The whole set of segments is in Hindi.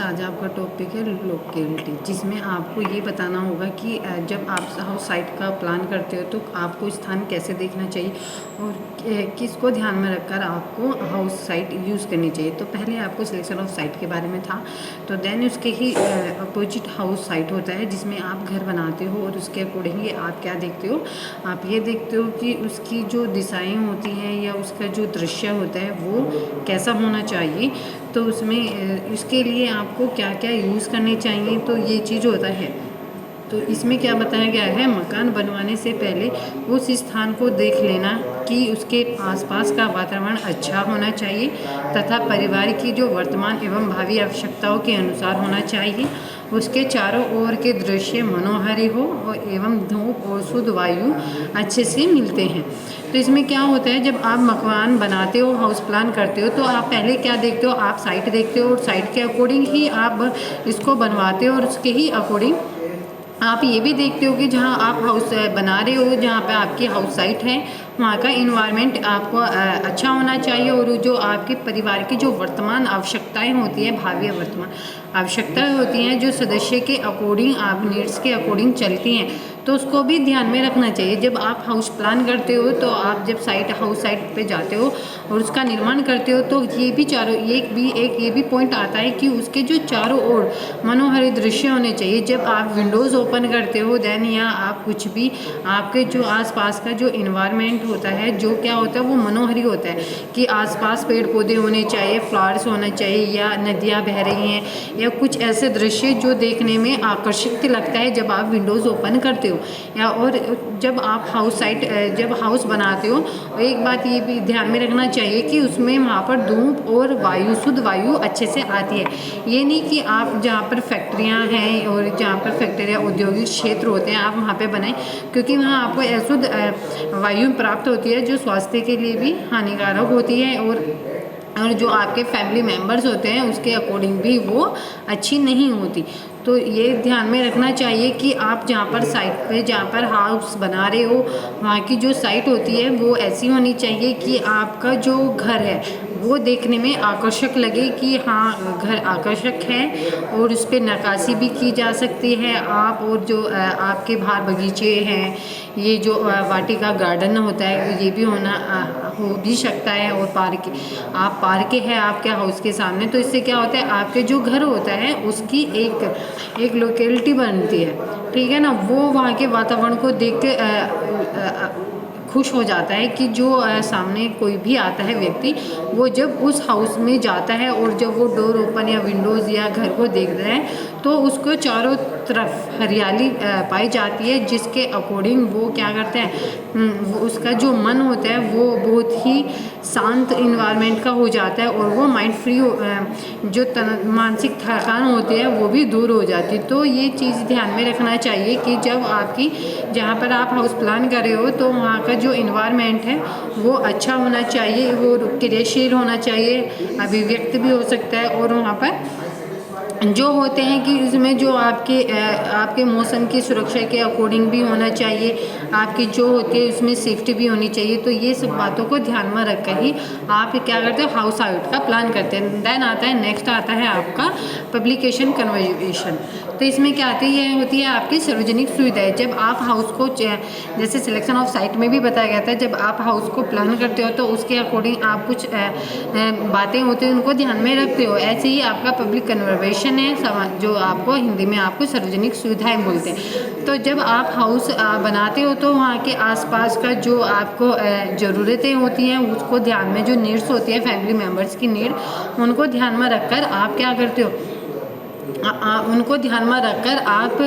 आज आपका टॉपिक है लोकेलिटी, जिसमें आपको ये बताना होगा कि जब आप हाउस साइट का प्लान करते हो तो आपको स्थान कैसे देखना चाहिए और किसको ध्यान में रखकर आपको हाउस साइट यूज़ करनी चाहिए। तो पहले आपको सिलेक्शन ऑफ साइट के बारे में था, तो देन उसके ही अपोजिट हाउस साइट होता है जिसमें आप घर बनाते हो और उसके अकॉर्डिंगली आप क्या देखते हो, आप ये देखते हो कि उसकी जो दिशाएँ होती हैं या उसका जो दृश्य होता है वो कैसा होना चाहिए। तो उसमें इसके लिए आपको क्या क्या यूज़ करने चाहिए, तो ये चीज़ होता है। तो इसमें क्या बताया गया है, मकान बनवाने से पहले उस स्थान को देख लेना कि उसके आसपास का वातावरण अच्छा होना चाहिए तथा परिवार की जो वर्तमान एवं भावी आवश्यकताओं के अनुसार होना चाहिए। उसके चारों ओर के दृश्य मनोहारी हो और एवं धूप और शुद्ध वायु अच्छे से मिलते हैं। तो इसमें क्या होता है, जब आप मकान बनाते हो, हाउस प्लान करते हो, तो आप पहले क्या देखते हो, आप साइट देखते हो और साइट के अकॉर्डिंग ही आप इसको बनवाते हो और उसके ही अकॉर्डिंग आप ये भी देखते हो कि जहाँ आप हाउस बना रहे हो, जहाँ पे आपकी हाउस साइट है, वहाँ का इन्वायरमेंट आपको अच्छा होना चाहिए और जो आपके परिवार की जो वर्तमान आवश्यकताएं होती हैं, भावी वर्तमान आवश्यकताएं होती हैं, जो सदस्य के अकॉर्डिंग आप नीड्स के अकॉर्डिंग चलती हैं, तो उसको भी ध्यान में रखना चाहिए। जब आप हाउस प्लान करते हो, तो आप जब हाउस साइट पे जाते हो और उसका निर्माण करते हो, तो ये भी ये भी पॉइंट आता है कि उसके जो चारों ओर मनोहारी दृश्य होने चाहिए। जब आप विंडोज़ ओपन करते हो देन, या आप कुछ भी, आपके जो आसपास का जो इन्वायरमेंट होता है, जो क्या होता है वो मनोहारी होता है कि आसपास पेड़ पौधे होने चाहिए, फ्लावर्स होना चाहिए, या नदियाँ बह रही हैं, या कुछ ऐसे दृश्य जो देखने में आकर्षित लगता है जब आप विंडोज़ ओपन करते हो। या और जब आप जब हाउस बनाते हो, एक बात ये भी ध्यान में रखना चाहिए कि उसमें वहाँ पर धूप और वायु, शुद्ध वायु अच्छे से आती है। ये नहीं कि आप जहाँ पर फैक्ट्रियाँ हैं और जहाँ पर फैक्ट्रियाँ, औद्योगिक क्षेत्र होते हैं, आप वहाँ पे बनाएं, क्योंकि वहाँ आपको अशुद्ध वायु प्राप्त होती है जो स्वास्थ्य के लिए भी हानिकारक होती है और जो आपके फैमिली मेम्बर्स होते हैं उसके अकॉर्डिंग भी वो अच्छी नहीं होती। तो ये ध्यान में रखना चाहिए कि आप जहाँ पर साइट पे, जहाँ पर हाउस बना रहे हो, वहाँ की जो साइट होती है वो ऐसी होनी चाहिए कि आपका जो घर है वो देखने में आकर्षक लगे कि हाँ, घर आकर्षक है और उस पर नक्काशी भी की जा सकती है। आप और जो आपके बाहर बगीचे हैं, ये जो वाटिका गार्डन होता है, ये भी हो भी सकता है। और पार्क है आपके हाउस के सामने, तो इससे क्या होता है, आपके जो घर होता है उसकी एक लोकेलिटी बनती है, ठीक है ना। वो वहाँ के वातावरण को देख के खुश हो जाता है कि जो सामने कोई भी आता है व्यक्ति, वो जब उस हाउस में जाता है और जब वो डोर ओपन या विंडोज़ या घर को देख रहे हैं, तो उसको चारों तरफ हरियाली पाई जाती है, जिसके अकॉर्डिंग वो क्या करते हैं, उसका जो मन होता है वो बहुत ही शांत इन्वायरमेंट का हो जाता है और वो माइंड फ्री जो मानसिक थकान होती है वो भी दूर हो जाती है। तो ये चीज़ ध्यान में रखना चाहिए कि जब आपकी, जहाँ पर आप हाउस प्लान कर रहे हो, तो वहाँ का जो इन्वायरमेंट है वो अच्छा होना चाहिए, वो क्रियाशील होना चाहिए, अभिव्यक्त भी हो सकता है। और वहाँ पर जो होते हैं कि इसमें जो आपके मौसम की सुरक्षा के अकॉर्डिंग भी होना चाहिए, आपकी जो होती है उसमें सेफ्टी भी होनी चाहिए। तो ये सब बातों को ध्यान में रख कर ही आप क्या करते हो, हाउस साइट का प्लान करते हैं। देन नेक्स्ट आता है आपका पब्लिकेशन कन्वर्जेशन। तो इसमें क्या आती है, ये होती है आपकी सार्वजनिक सुविधाएं। जब आप हाउस को, जैसे सिलेक्शन ऑफ साइट में भी बताया गया था, जब आप हाउस को प्लान करते हो तो उसके अकॉर्डिंग आप कुछ बातें होती हैं उनको ध्यान में रखते हो। ऐसे ही आपका पब्लिक कन्वर्जेशन है, जो आपको हिंदी में आपको सार्वजनिक सुविधाएं बोलते हैं। तो जब आप हाउस बनाते हो तो वहाँ के आसपास का जो आपको ज़रूरतें होती हैं, उसको ध्यान में, जो नीड्स होती है फैमिली मेम्बर्स की नीड, उनको ध्यान में रखकर आप क्या करते हो, उनको ध्यान में रखकर आप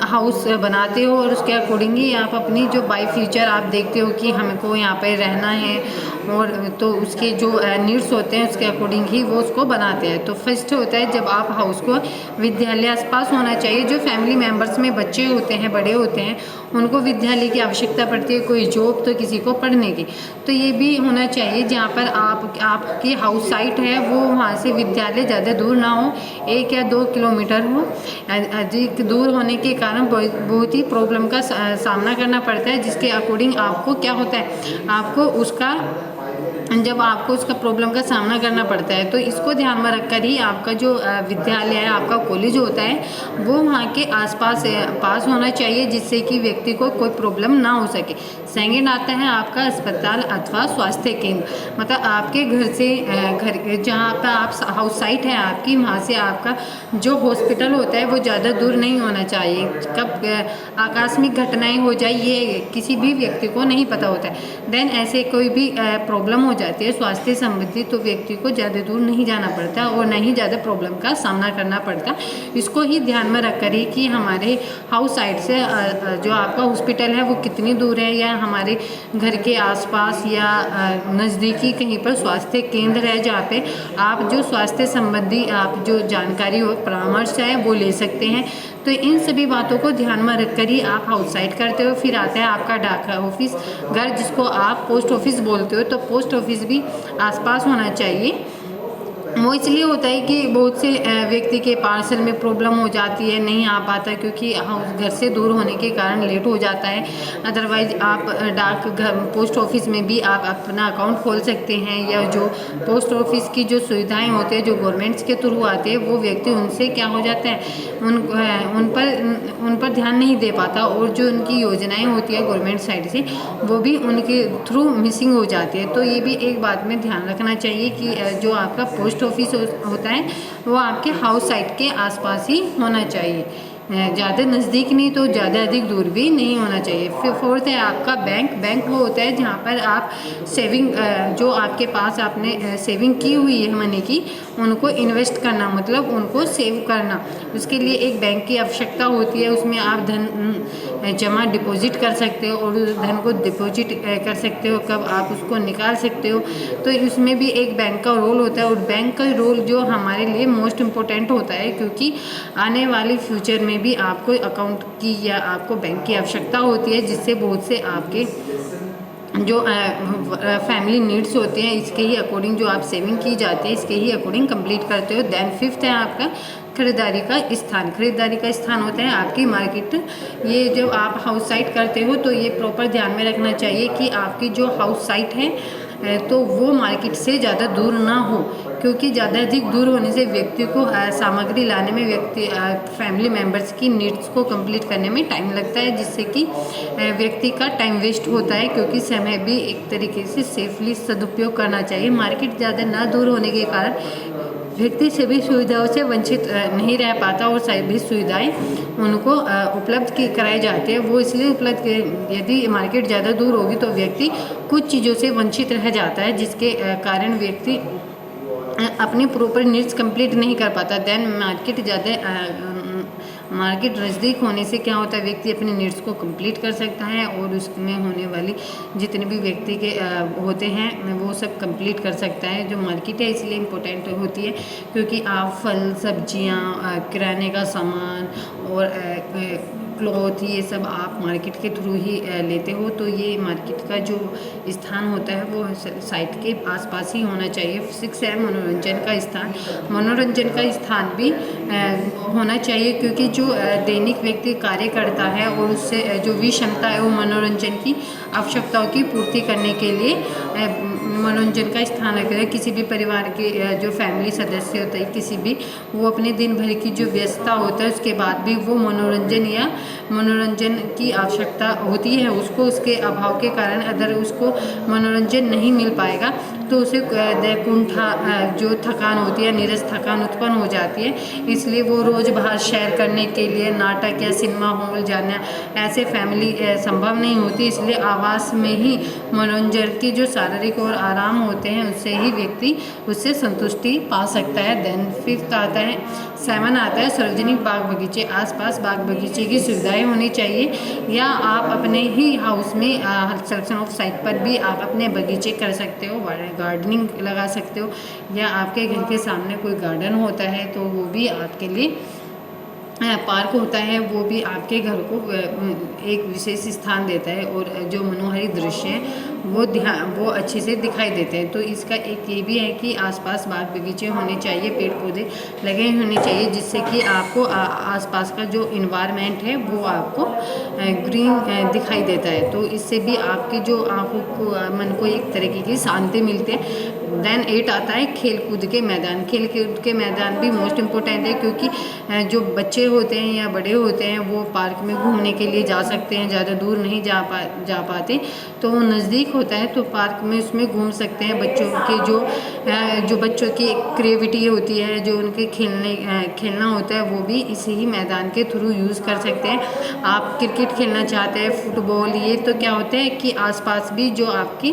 हाउस बनाते हो और उसके अकॉर्डिंगली आप अपनी जो बाय फ्यूचर आप देखते हो कि हमको यहाँ पे रहना है, और तो उसके जो नीड्स होते हैं उसके अकॉर्डिंग ही वो उसको बनाते हैं। तो फर्स्ट होता है, जब आप हाउस को, विद्यालय आसपास होना चाहिए। जो फैमिली मेम्बर्स में बच्चे होते हैं, बड़े होते हैं, उनको विद्यालय की आवश्यकता पड़ती है, कोई जॉब तो किसी को पढ़ने की, तो ये भी होना चाहिए। जहाँ पर आपकी हाउस साइट है वो, वहाँ से विद्यालय ज़्यादा दूर ना हो, 1 या 2 किलोमीटर हो। अधिक दूर होने के कारण बहुत ही प्रॉब्लम का सामना करना पड़ता है, जिसके अकॉर्डिंग आपको क्या होता है, आपको उसका जब आपको उसका प्रॉब्लम का सामना करना पड़ता है, तो इसको ध्यान में रखकर ही आपका जो विद्यालय है, आपका कॉलेज होता है, वो वहाँ के आसपास पास होना चाहिए, जिससे कि व्यक्ति को कोई प्रॉब्लम ना हो सके। सेकंड आता है आपका अस्पताल अथवा स्वास्थ्य केंद्र, मतलब आपके घर से घर जहाँ पर आप हाउस साइट है आपकी, वहाँ से आपका जो हॉस्पिटल होता है वो ज़्यादा दूर नहीं होना चाहिए। कब आकस्मिक घटनाएं हो जाए ये किसी भी व्यक्ति को नहीं पता होता है। देन ऐसे कोई भी प्रॉब्लम हो जाती है स्वास्थ्य संबंधी, तो व्यक्ति को ज़्यादा दूर नहीं जाना पड़ता और ना ही ज़्यादा प्रॉब्लम का सामना करना पड़ता। इसको ही ध्यान में रखकर ही कि हमारे हाउस साइड से जो आपका हॉस्पिटल है वो कितनी दूर है, या हमारे घर के आसपास या नज़दीकी कहीं पर स्वास्थ्य केंद्र है जहाँ पे आप जो स्वास्थ्य संबंधी आप जो जानकारी हो, परामर्श है, वो ले सकते हैं। तो इन सभी बातों को ध्यान में रखकर ही आप हाउस साइट करते हो। फिर आता है आपका डाक ऑफिस घर, जिसको आप पोस्ट ऑफिस बोलते हो। तो पोस्ट ऑफिस भी आसपास होना चाहिए। वो इसलिए होता है कि बहुत से व्यक्ति के पार्सल में प्रॉब्लम हो जाती है, नहीं आ पाता, क्योंकि घर से दूर होने के कारण लेट हो जाता है। अदरवाइज़ आप डाक घर पोस्ट ऑफिस में भी आप अपना अकाउंट खोल सकते हैं, या जो पोस्ट ऑफिस की जो सुविधाएं होती है जो गवर्नमेंट्स के थ्रू आते हैं, वो व्यक्ति उनसे क्या हो जाता है, उन पर ध्यान नहीं दे पाता, और जो उनकी योजनाएँ होती है गवर्नमेंट साइड से वो भी उनके थ्रू मिसिंग हो जाती है। तो ये भी एक बात में ध्यान रखना चाहिए कि जो आपका पोस्ट ऑफिस होता है वो आपके हाउस साइट के आसपास ही होना चाहिए, ज़्यादा नज़दीक नहीं तो ज़्यादा अधिक दूर भी नहीं होना चाहिए। फिर फोर्थ है आपका बैंक वो होता है जहाँ पर आप सेविंग जो आपके पास आपने सेविंग की हुई है मनी की, उनको इन्वेस्ट करना, मतलब उनको सेव करना। उसके लिए एक बैंक की आवश्यकता होती है, उसमें आप धन जमा डिपॉजिट कर सकते हो और उस धन को डिपॉजिट कर सकते हो, कब आप उसको निकाल सकते हो। तो उसमें भी एक बैंक का रोल होता है, और बैंक का रोल जो हमारे लिए मोस्ट इम्पोर्टेंट होता है, क्योंकि आने वाले फ्यूचर में भी आपको अकाउंट की या आपको बैंक की आवश्यकता होती है, जिससे बहुत से आपके जो फैमिली नीड्स होते हैं इसके ही अकॉर्डिंग जो आप सेविंग की जाती है इसके ही अकॉर्डिंग कंप्लीट करते हो। देन फिफ्थ है आपका खरीदारी का स्थान। खरीदारी का स्थान होता है आपकी मार्केट। ये जब आप हाउस साइट करते हो तो ये प्रॉपर ध्यान में रखना चाहिए कि आपकी जो हाउस साइट है तो वो मार्केट से ज़्यादा दूर ना हो, क्योंकि ज़्यादा अधिक दूर होने से व्यक्ति को सामग्री लाने में फैमिली मेम्बर्स की नीड्स को कंप्लीट करने में टाइम लगता है, जिससे कि व्यक्ति का टाइम वेस्ट होता है, क्योंकि समय भी एक तरीके से सेफली सदुपयोग करना चाहिए। मार्केट ज़्यादा ना दूर होने के कारण व्यक्ति सभी सुविधाओं से वंचित नहीं रह पाता, और सभी सुविधाएं उनको उपलब्ध कराई जाती है। वो इसलिए उपलब्ध, यदि मार्केट ज़्यादा दूर होगी तो व्यक्ति कुछ चीज़ों से वंचित रह जाता है, जिसके कारण व्यक्ति अपनी प्रॉपर नीड्स कंप्लीट नहीं कर पाता। देन मार्केट नज़दीक होने से क्या होता है, व्यक्ति अपनी नीड्स को कंप्लीट कर सकता है, और उसमें होने वाली जितने भी व्यक्ति के होते हैं वो सब कंप्लीट कर सकता है। जो मार्केट है इसलिए इम्पोर्टेंट होती है, क्योंकि आप फल सब्जियां, किराने का सामान और क्लॉथ, ये सब आप मार्केट के थ्रू ही लेते हो। तो ये मार्केट का जो स्थान होता है वो साइट के आसपास ही होना चाहिए। 6 है मनोरंजन का स्थान। मनोरंजन का स्थान भी होना चाहिए, क्योंकि जो दैनिक व्यक्ति कार्य करता है और उससे जो भी क्षमता है वो मनोरंजन की आवश्यकताओं की पूर्ति करने के लिए मनोरंजन का स्थान रखता है। किसी भी परिवार के जो फैमिली सदस्य होते हैं, किसी भी, वो अपने दिन भर की जो व्यस्तता होता है उसके बाद भी वो मनोरंजन की आवश्यकता होती है उसको, उसके अभाव के कारण अगर उसको मनोरंजन नहीं मिल पाएगा तो उसे कुंठा जो थकान होती है, नीरस थकान उत्पन्न हो जाती है। इसलिए वो रोज़ बाहर सैर करने के लिए नाटक या सिनेमा हॉल जाना ऐसे फैमिली संभव नहीं होती। इसलिए आवास में ही मनोरंजन की जो शारीरिक और आराम होते हैं उससे ही व्यक्ति उससे संतुष्टि पा सकता है। देन 5 आता है 7 आता है सार्वजनिक बाग बगीचे। आसपास बाग बगीचे की सुविधाएं होनी चाहिए, या आप अपने ही हाउस में सिलेक्शन ऑफ साइट पर भी आप अपने बगीचे कर सकते हो, गार्डनिंग लगा सकते हो, या आपके घर के सामने कोई गार्डन होता है तो वो भी आपके लिए पार्क होता है, वो भी आपके घर को एक विशेष स्थान देता है और जो मनोहारी दृश्य है वो अच्छे से दिखाई देते हैं। तो इसका एक ये भी है कि आसपास बाग बगीचे होने चाहिए, पेड़ पौधे लगे होने चाहिए, जिससे कि आपको आसपास का जो इन्वायरमेंट है वो आपको ग्रीन दिखाई देता है। तो इससे भी आपकी जो आँखों को मन को एक तरीके की शांति मिलती है। देन 8 आता है खेल कूद के मैदान। खेल कूद के मैदान भी मोस्ट इम्पोर्टेंट है, क्योंकि जो बच्चे होते हैं या बड़े होते हैं वो पार्क में घूमने के लिए जा सकते हैं, ज़्यादा दूर नहीं जा पाते, तो वो नज़दीक होता है तो पार्क में उसमें घूम सकते हैं। बच्चों के जो बच्चों की क्रिएटिविटी होती है, जो उनके खेलना होता है, वो भी इसी ही मैदान के थ्रू यूज़ कर सकते हैं। आप क्रिकेट खेलना चाहते हैं, फुटबॉल, ये तो क्या होता है कि आसपास भी जो आपकी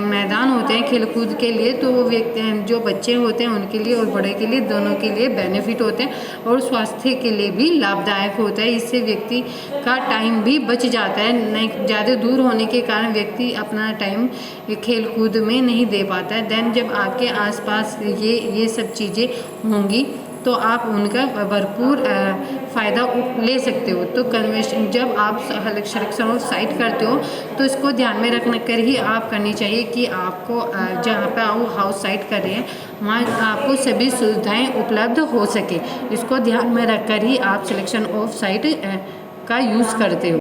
मैदान होते हैं खेल कूद के लिए, तो वो व्यक्ति जो बच्चे होते हैं उनके लिए और बड़े के लिए, दोनों के लिए बेनिफिट होते हैं और स्वास्थ्य के लिए भी लाभदायक होता है। इससे व्यक्ति का टाइम भी बच जाता है, नहीं ज़्यादा दूर होने के कारण व्यक्ति अपना टाइम खेल कूद में नहीं दे पाता है। देन जब आपके आसपास ये सब चीज़ें होंगी तो आप उनका भरपूर फ़ायदा ले सकते हो। तो कन्वेंशन जब आप सिलेक्शन ऑफ साइट करते हो तो इसको ध्यान में रख कर ही आप करनी चाहिए कि आपको जहाँ पे आप हाउस साइट कर रहे हैं वहाँ आपको सभी सुविधाएं उपलब्ध हो सके। इसको ध्यान में रख कर ही आप सिलेक्शन ऑफ साइट का यूज़ करते हो।